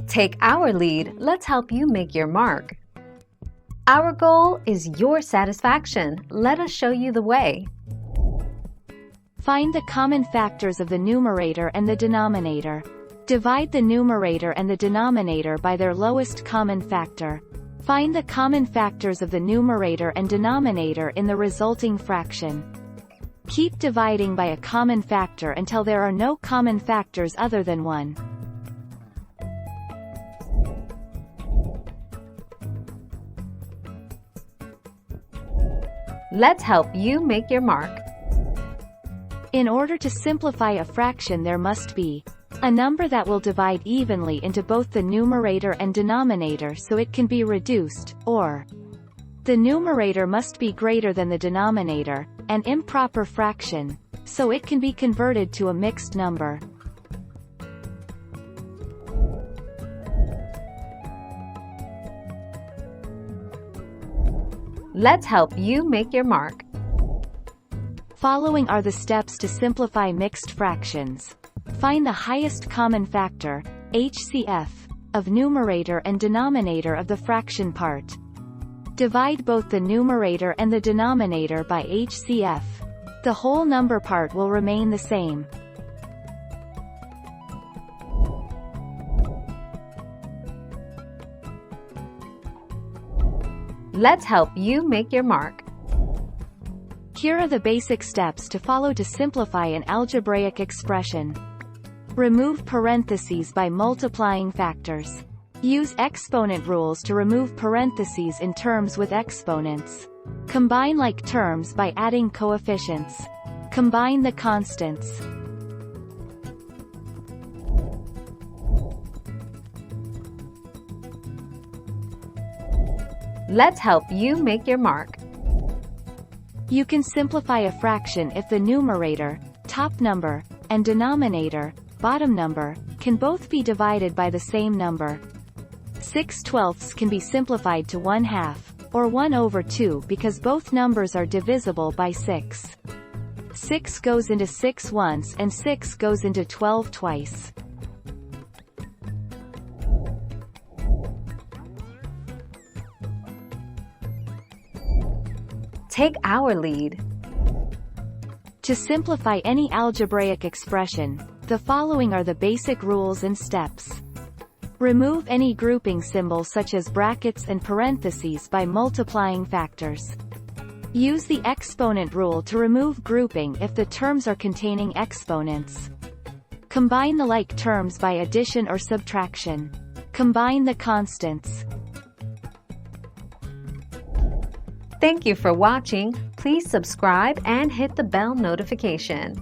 Take our lead, let's help you make your mark. Our goal is your satisfaction. Let us show you the way. Find the common factors of the numerator and the denominator. Divide the numerator and the denominator by their lowest common factor. Find the common factors of the numerator and denominator in the resulting fraction. Keep dividing by a common factor until there are no common factors other than 1. Let's help you make your mark. In order to simplify a fraction, there must be a number that will divide evenly into both the numerator and denominator so it can be reduced, or the numerator must be greater than the denominator, an improper fraction, so it can be converted to a mixed number. Let's help you make your mark. Following are the steps to simplify mixed fractions. Find the highest common factor, HCF, of numerator and denominator of the fraction part. Divide both the numerator and the denominator by HCF. The whole number part will remain the same. Let's help you make your mark. Here are the basic steps to follow to simplify an algebraic expression. Remove parentheses by multiplying factors. Use exponent rules to remove parentheses in terms with exponents. Combine like terms by adding coefficients. Combine the constants. Let's help you make your mark. You can simplify a fraction if the numerator, top number, and denominator, bottom number, can both be divided by the same number. 6/12 can be simplified to 1/2, or 1/2 because both numbers are divisible by 6. 6 goes into 6 once and 6 goes into 12 twice. Take our lead. To simplify any algebraic expression, the following are the basic rules and steps. Remove any grouping symbol such as brackets and parentheses by multiplying factors. Use the exponent rule to remove grouping if the terms are containing exponents. Combine the like terms by addition or subtraction. Combine the constants. Thank you for watching. Please subscribe and hit the bell notification.